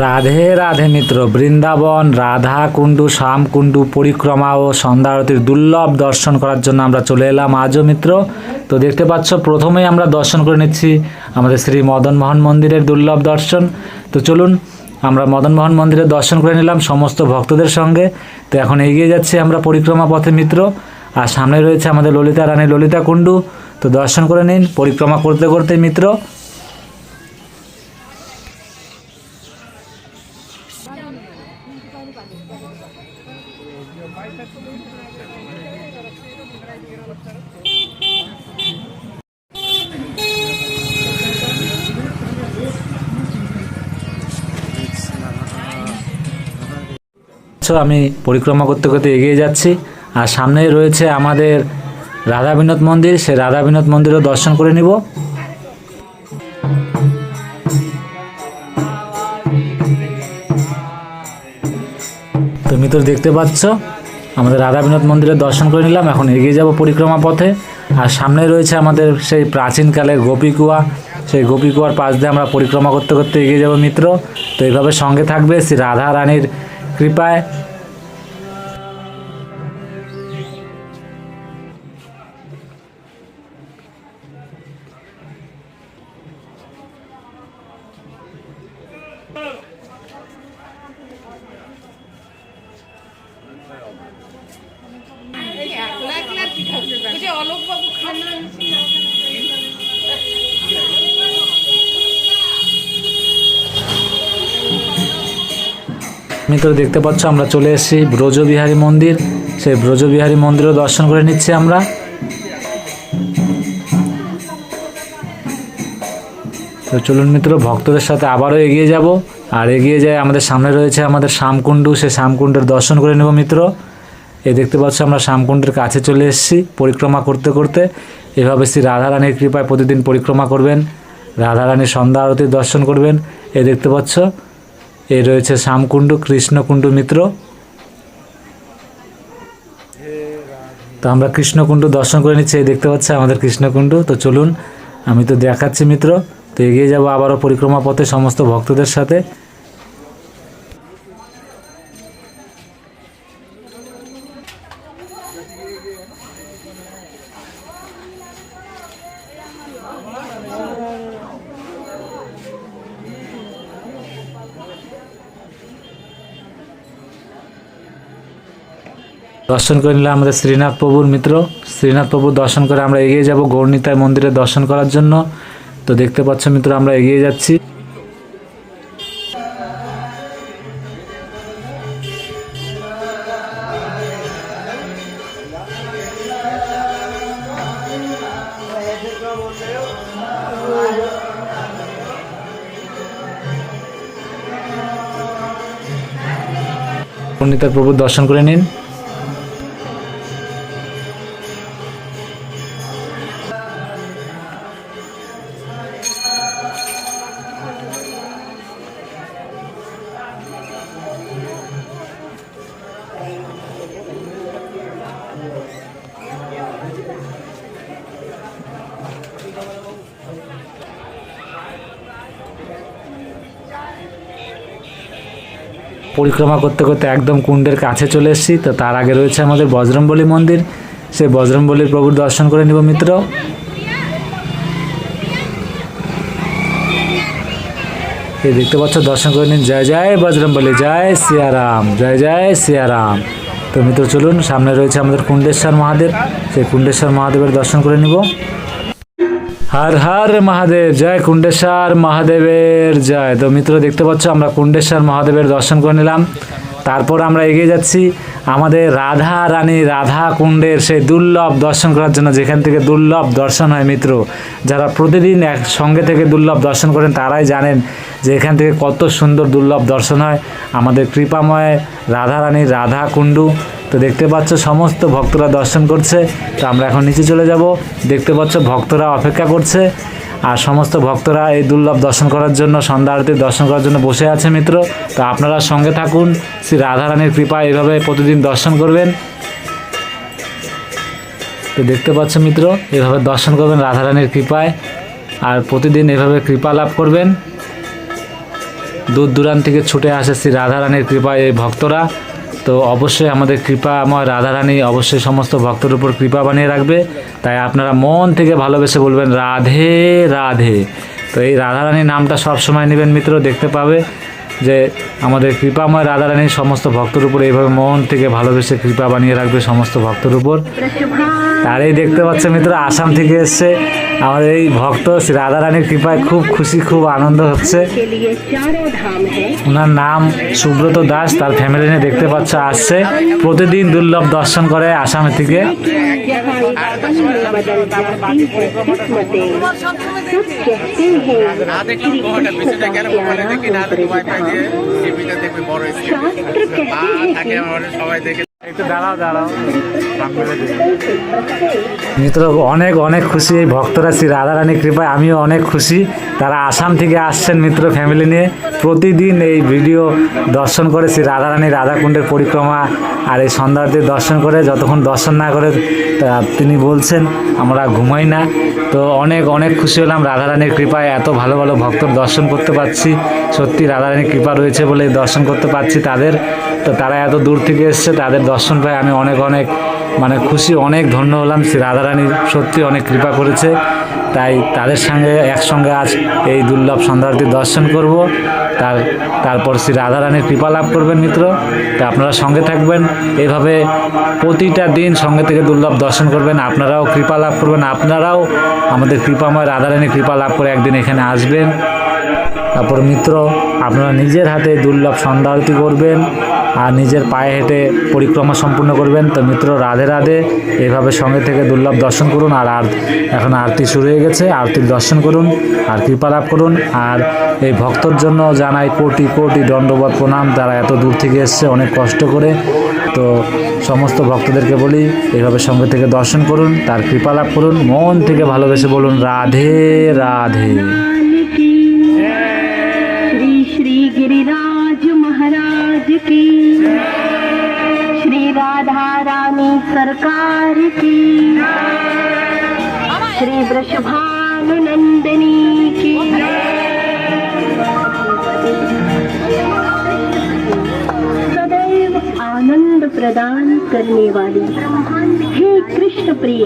রাধে রাধে মিত্র, বৃন্দাবন রাধা কুণ্ডু শ্যাম কুণ্ডু পরিক্রমা ও সন্ধ্যা আরতির দুর্লভ দর্শন করার জন্য আমরা চলে এলাম আজও মিত্র। তো দেখতে পাচ্ছ, প্রথমেই আমরা দর্শন করে নিচ্ছি আমাদের শ্রী মদন মোহন মন্দিরের দুর্লভ দর্শন। তো চলুন, আমরা মদন মোহন মন্দিরের দর্শন করে নিলাম সমস্ত ভক্তদের সঙ্গে। তো এখন এগিয়ে যাচ্ছি আমরা পরিক্রমা পথে মিত্র। আর সামনে রয়েছে আমাদের ললিতা রানী ললিতা কুণ্ডু। তো দর্শন করে নিন পরিক্রমা করতে করতে মিত্র। আমি পরিক্রমা করতে করতে এগিয়ে যাচ্ছি। আর সামনে রয়েছে আমাদের রাধা বিনোদ মন্দির, সেই রাধা বিনোদ মন্দিরও দর্শন করে নিব। তো মিত্র দেখতে পাচ্ছ, আমাদের রাধা বিনোদ মন্দিরের দর্শন করে নিলাম। এখন এগিয়ে যাব পরিক্রমা পথে। আর সামনে রয়েছে আমাদের সেই প্রাচীনকালের গোপীকুয়া, সেই গোপীকুয়ার পাশ দিয়ে আমরা পরিক্রমা করতে করতে এগিয়ে যাব মিত্র। তো এইভাবে সঙ্গে থাকবে শ্রী রাধা রানীর কৃপায়। মিত্র দেখতে পাচ্ছ, আমরা চলে এসেছি ব্রজবিহারী মন্দির। সেই ব্রজবিহারী মন্দিরও দর্শন করে নিচ্ছি আমরা। তো চলুন মিত্র, ভক্তদের সাথে আবারও এগিয়ে যাব। আর এগিয়ে যায় আমাদের সামনে রয়েছে আমাদের শ্যামকুণ্ডু, সেই শ্যামকুণ্ডের দর্শন করে নেব মিত্র। এই দেখতে পাচ্ছ, আমরা শ্যামকুণ্ডের কাছে চলে এসেছি পরিক্রমা করতে করতে। এভাবে শ্রী রাধারানীর কৃপায় প্রতিদিন পরিক্রমা করবেন, রাধারানীর সন্ধ্যা আরতির দর্শন করবেন। এই দেখতে পাচ্ছ, এই রয়েছে শ্যামকুণ্ডু কৃষ্ণকুণ্ডু মিত্র। তো আমরা কৃষ্ণকুণ্ডু দর্শন করে নিচ্ছি। এই দেখতে পাচ্ছি আমাদের কৃষ্ণকুণ্ডু। তো চলুন, আমি তো দেখাচ্ছি মিত্র। তো এগিয়ে যাব আবারও পরিক্রমা পথে সমস্ত ভক্তদের সাথে। দর্শন করে নিলাম আমাদের শ্রীনাথ প্রভুর মিত্র। শ্রীনাথ প্রভুর দর্শন করে আমরা এগিয়ে যাব গৌরনিতাই মন্দিরে দর্শন করার জন্য। তো দেখতে পাচ্ছ মিত্র, আমরা এগিয়ে যাচ্ছি। গৌরনিতাই প্রভুর দর্শন করে নিন। পরিক্রমা করতে করতে একদম কুণ্ডের কাছে চলে এসেছি। তো তার আগে রয়েছে আমাদের বজরংবলী মন্দির, সেই বজরংবলীর প্রভুর দর্শন করে নিব মিত্র। এই দেখতে পাচ্ছ, দর্শন করে নিন। জয় জয় বজরংবলী, জয় সিয়ারাম, জয় জয় সিয়ারাম। তো মিত্র চলুন, সামনে রয়েছে আমাদের কুণ্ডেশ্বর মহাদেব, সেই কুণ্ডেশ্বর মহাদেবের দর্শন করে নিব। হর হর মহাদেব, জয় কুণ্ডেশ্বর মহাদেবের জয়। তো মিত্র দেখতে পাচ্ছ, আমরা কুণ্ডেশ্বর মহাদেবের দর্শন করে নিলাম। তারপর আমরা এগিয়ে যাচ্ছি আমাদের রাধা রানী রাধা কুণ্ডের সেই দুর্লভ দর্শন করার জন্য, যেখান থেকে দুর্লভ দর্শন হয় মিত্র। যারা প্রতিদিন একসঙ্গে থেকে দুর্লভ দর্শন করেন তারাই জানেন যে এখান থেকে কত সুন্দর দুর্লভ দর্শন হয় আমাদের কৃপাময় রাধা রানীর রাধা কুণ্ডু। তো দেখতে পাচ্ছ, সমস্ত ভক্তরা দর্শন করছে। তো আমরা এখন নিচে চলে যাব। দেখতে পাচ্ছ, ভক্তরা অপেক্ষা করছে। আর সমস্ত ভক্তরা এই দুর্লভ দর্শন করার জন্য, সন্ধ্যা আরতির দর্শন করার জন্য বসে আছে মিত্র। তো আপনারা সঙ্গে থাকুন, শ্রী রাধারানীর কৃপা এইভাবে প্রতিদিন দর্শন করবেন। তো দেখতে পাচ্ছ মিত্র, এভাবে দর্শন করবেন রাধারানীর কৃপায়, আর প্রতিদিন এভাবে কৃপা লাভ করবেন। দূর দূরান্ত থেকে ছুটে আসে শ্রী রাধারানীর কৃপায় এই ভক্তরা। তো অবশ্যই আমাদের কৃপাময় রাধারানী অবশ্যই সমস্ত ভক্তের উপর কৃপা বানিয়ে রাখবে। তাই আপনারা মন থেকে ভালোবেসে বলবেন রাধে রাধে। তো এই রাধারানীর নামটা সবসময় নেবেন মিত্র, দেখতে পাবে যে আমাদের কৃপাময় রাধারানী সমস্ত ভক্তের উপর এইভাবে মন থেকে ভালোবেসে কৃপা বানিয়ে রাখবে সমস্ত ভক্তের উপর। আর এই দেখতে পাচ্ছে মিত্র, আসাম থেকে এসছে আমাদের এই ভক্ত, শ্রী রাধারানীর কৃপায় খুব খুশি, খুব আনন্দ হচ্ছে। ওনার নাম সুব্রত দাস, তার ফ্যামিলি নিয়ে দেখতে পাচ্ছে আসছে, প্রতিদিন দুর্লভ দর্শন করে আসামে থেকে। মিত্র অনেক অনেক খুশি এই ভক্তরা শ্রী রাধারানীর কৃপায়, আমিও অনেক খুশি। তারা আসাম থেকে আসছেন মিত্র ফ্যামিলি নিয়ে, প্রতিদিন এই ভিডিও দর্শন করে শ্রী রাধারানীর রাধাকুণ্ডের পরিক্রমা আর এই সন্ধ্যারতির দর্শন করে। যতক্ষণ দর্শন না করে তিনি বলছেন আমরা ঘুমাই না। তো অনেক অনেক খুশি হলাম রাধারানীর কৃপায়, এত ভালো ভালো ভক্তর দর্শন করতে পারছি। সত্যি রাধারানীর কৃপা রয়েছে বলে দর্শন করতে পারছি তাদের। তো তারা এত দূর থেকে এসছে, তাদের দর্শন পাই আমি অনেক অনেক মানে খুশি, অনেক ধন্য হলাম। শ্রী রাধারানী সত্যি অনেক কৃপা করেছে, তাই তাদের সঙ্গে একসঙ্গে আজ এই দুর্লভ সন্ধ্যারতির দর্শন করব। তারপর শ্রী রাধারানীর কৃপা লাভ করবেন মিত্র। তা আপনারা সঙ্গে থাকবেন, এইভাবে প্রতিটা দিন সঙ্গে থেকে দুর্লভ দর্শন করবেন, আপনারাও কৃপা লাভ করবেন। আপনারাও আমাদের কৃপাময় রাধারানীর কৃপা লাভ করে একদিন এখানে আসবেন। তারপর মিত্র আপনারা নিজের হাতে দুর্লভ সন্ধ্যা আরতি করবেন আর নিজের পায়ে হেঁটে পরিক্রমা সম্পূর্ণ করবেন। তো মিত্র রাধে রাধে, এইভাবে সঙ্গে থেকে দুর্লভ দর্শন করুন। আর এখন আরতি শুরু হয়ে গেছে, আরতির দর্শন করুন আর কৃপা লাভ করুন। আর এই ভক্তর জন্য জানাই কোটি কোটি দণ্ডবত প্রণাম, তারা এত দূর থেকে এসছে অনেক কষ্ট করে। তো সমস্ত ভক্তদেরকে বলি এইভাবে সঙ্গে থেকে দর্শন করুন, তার কৃপা লাভ করুন, মন থেকে ভালোবেসে বলুন রাধে রাধে। गिरिराज महाराज की, श्री राधा रानी सरकार की, श्री वृषभानु नंदिनी की। सदैव आनंद प्रदान करने वाली हे कृष्ण प्रिय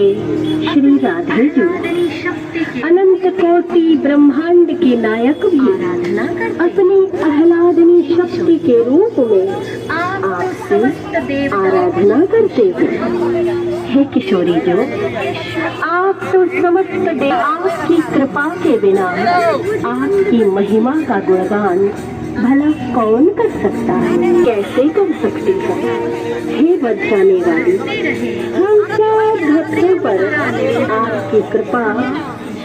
श्री राधे जी, अनंत कोटि ब्रह्मांड के नायक भी अपनी आह्लादनी शक्ति के रूप में आपसे आराधना करते हैं। हे किशोरी जो, आप तो समस्त देव, आपकी कृपा के बिना आपकी महिमा का गुणगान भला कौन कर सकता है, कैसे कर सकती है। हे बच जाने वाली, हम सब भक्तों पर आपकी कृपा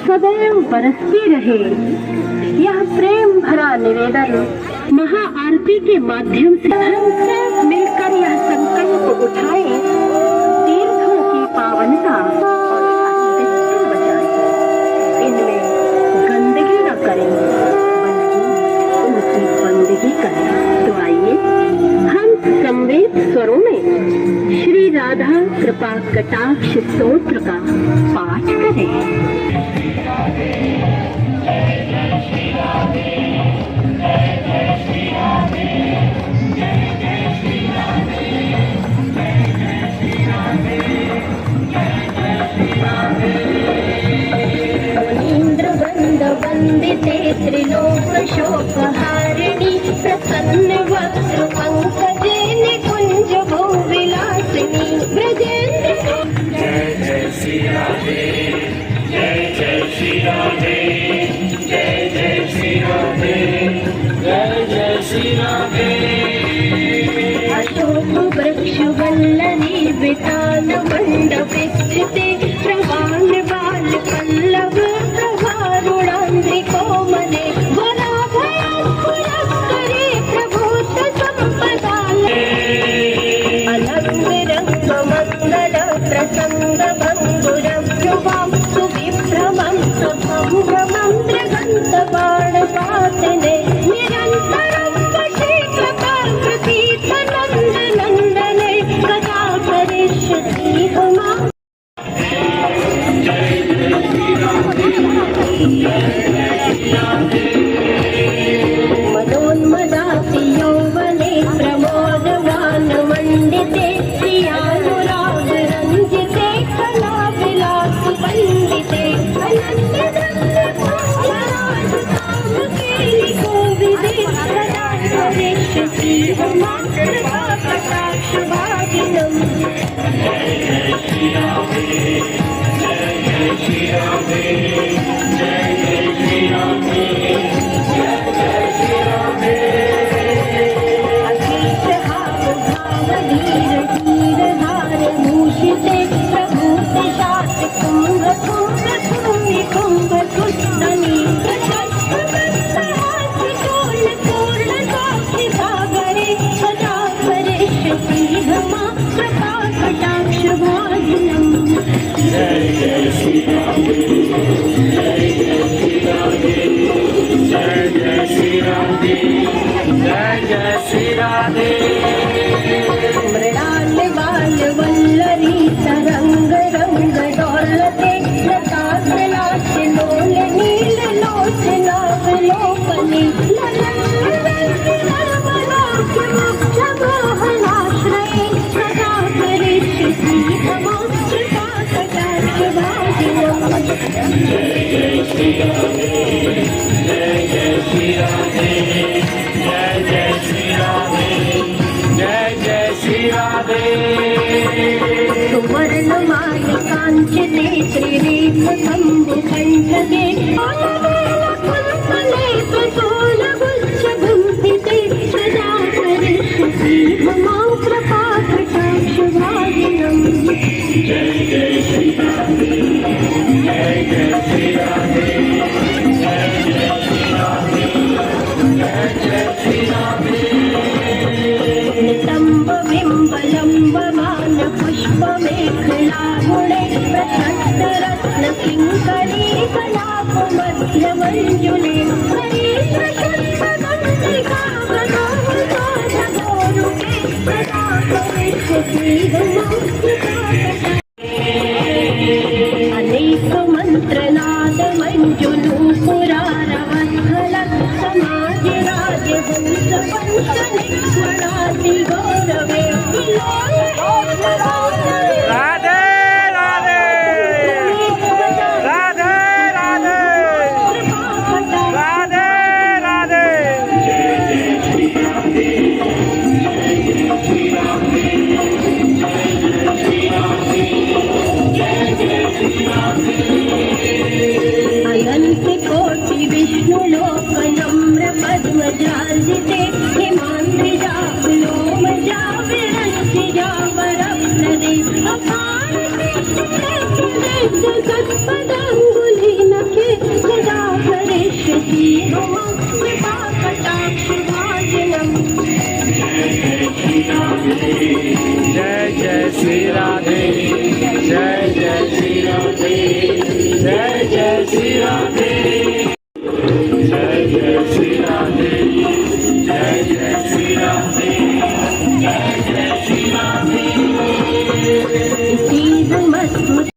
सदैव बरसती रहे। यह प्रेम भरा निवेदन महा आरती के माध्यम से हम सब मिलकर यह संकल्प उठाए, तीर्थों की पावनता और अस्तित्व बचाए, इनमें गंदगी न करें बल्कि उनकी बंदगी करें। तो आइए हम समवेत स्वरों में श्री राधा कृपा कटाक्ष स्तोत्र का पाठ करें। वंदिते त्रिलोक शोकहारिणी, प्रसन्न वक्त्र पंकजे निकुंज भोविलासिनी, ब्रजेंद्र। जय जय श्री राधे, जय जय श्री राधे, जय जय श्री राधे, जय जय श्री राधे। अशोक वृक्ष वल्लरी वितान मंडपे स्थिते, प्रवाल बाल पल्लव कोमले, वराभयंकुरस्करे प्रभूत संपदाले, अलंग रंग मंगल प्रसंग भंगुरं ध्रुवं सुविभ्रमं सुभ्रमं दृगंत बाण पातने, निरंतरं वशीकृता प्रतीत नंद नंदने, कदा करिष्यति हमा। मृणाल बाल वल्लरी तरंग रंग डोलते लता लाच लोल नील लोच नाग लोकनी मोहनाश्रये सदा करिष्यति सुवर्ण मालिकांचिते त्रिरेफ शंभु कंठगे प्रतोल गुच्छ गुंफिते सदा करिष्यति मम कृपा कटाक्ष भागिनम् नितंब बिंब लंबमान पुष्प मेखला गुणे प्रशस्त रत्न किंकरी कलाप मध्य मंजुले हरि प्रशस्त गंधिका गणोरुके सदा करिष्यति अनेक मंत्रनाद मंजुनूपुरारवत्थल समाज राज हंस वंश निस्मराति गौरवे राधे राधे राधे राधे राधे राधे अनंत कोटि विष्णु लोक नम्र पद्म जालिते हिमांद्रि जालोम जाविरंसि जावरत्नदे अपार जगत पदांगुली नखे सदा करिष्यति मम कृपा कटाक्ष भाजनम् जय जय श्री राधे जय जय श्री राधे जय जय श्री राधे जय जय श्री राधे जय जय श्री राधे जय जय श्री राधे चीज मत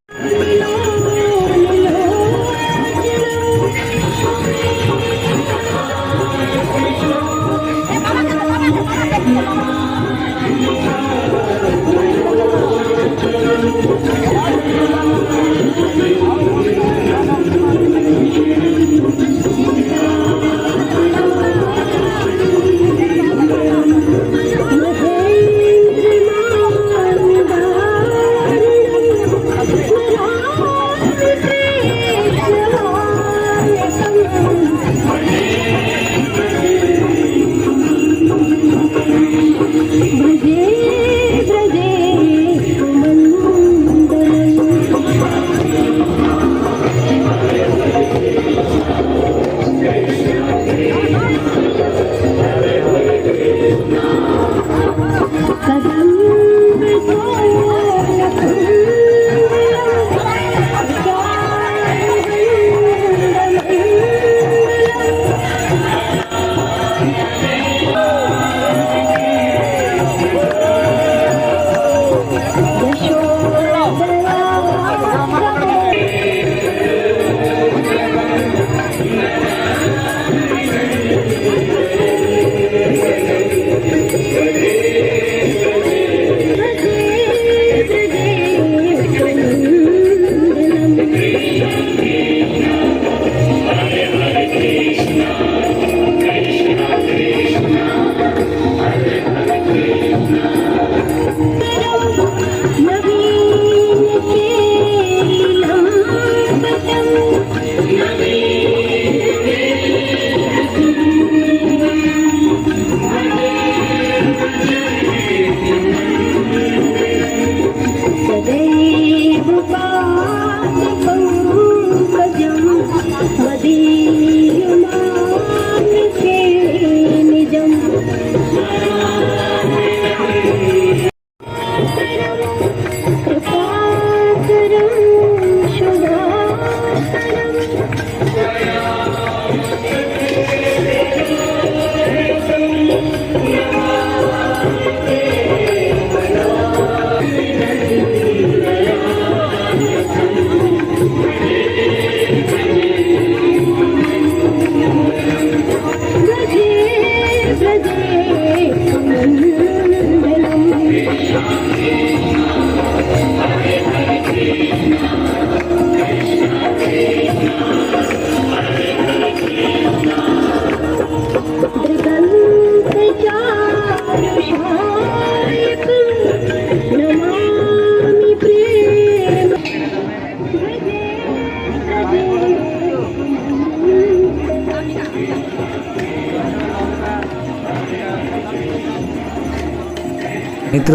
মিত্র,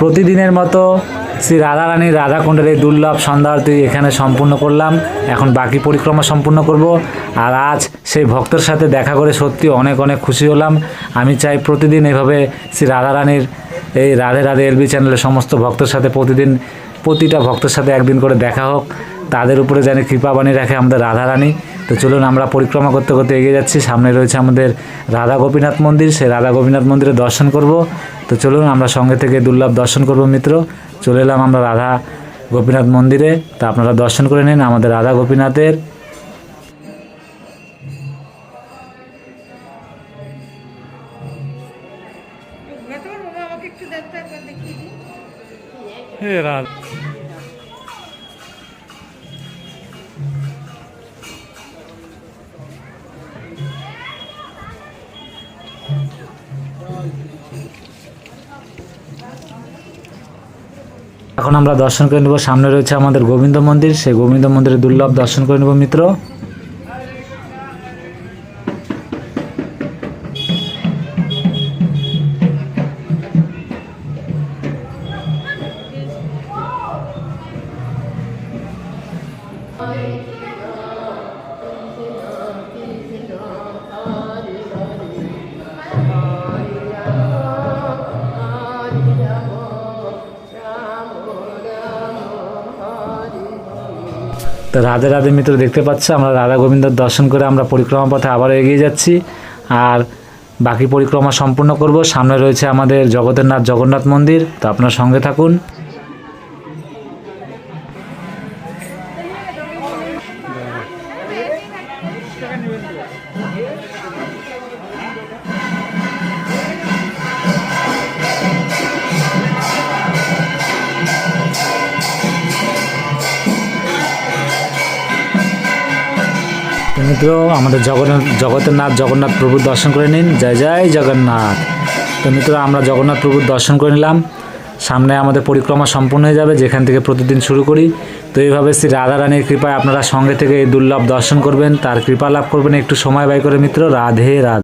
প্রতিদিনের মতো শ্রী রাধারানীর রাধাকুণ্ডের এই দুর্লভ সন্ধ্যা আরতি এখানে সম্পূর্ণ করলাম। এখন বাকি পরিক্রমা সম্পূর্ণ করব। আর আজ সেই ভক্তের সাথে দেখা করে সত্যি অনেক অনেক খুশি হলাম। আমি চাই প্রতিদিন এভাবে শ্রী রাধারানীর এই রাধে রাধে এলবি চ্যানেলের সমস্ত ভক্তের সাথে প্রতিটা ভক্তের সাথে একদিন করে দেখা হোক, তাদের উপরে যেন কৃপা বাণী রাখে আমাদের রাধারানী। তো চলুন আমরা পরিক্রমা করতে করতে এগিয়ে যাচ্ছি। সামনে রয়েছে আমাদের রাধা গোপীনাথ মন্দির, সেই রাধা গোপীনাথ মন্দিরে দর্শন করব। তো চলুন আমরা সঙ্গে থেকে দুর্লভ দর্শন করব মিত্র। চলে এলাম আমরা রাধা গোপীনাথ মন্দিরে। তা আপনারা দর্শন করে নিন আমাদের রাধা গোপীনাথের। এখন আমরা দর্শন করে নেব। সামনে রয়েছে আমাদের গোবিন্দ মন্দির, সেই গোবিন্দ মন্দিরে দুর্লভ দর্শন করে নেব মিত্র। তো রাধে রাধে মিত্র, দেখতে পাচ্ছ আমরা রাধা গোবিন্দর দর্শন করে আমরা পরিক্রমা পথে আবারও এগিয়ে যাচ্ছি। আর বাকি পরিক্রমা সম্পূর্ণ করব। সামনে রয়েছে আমাদের জগতের নাথ জগন্নাথ মন্দির। তো আপনার সঙ্গে থাকুন। মিত্র, আমাদের জগতের নাথ জগন্নাথ প্রভুর দর্শন করে নিন। জয় জয় জগন্নাথ। তো মিত্র, আমরা জগন্নাথ প্রভুর দর্শন করে নিলাম। সামনে আমাদের পরিক্রমা সম্পূর্ণ হয়ে যাবে, যেখান থেকে প্রতিদিন শুরু করি। তো এইভাবে শ্রী রাধারানীর কৃপায় আপনারা সঙ্গে থেকে এই দুর্লভ দর্শন করবেন, তার কৃপা লাভ করবেন। একটু সময় ব্যয় করে মিত্র। রাধে রাধে।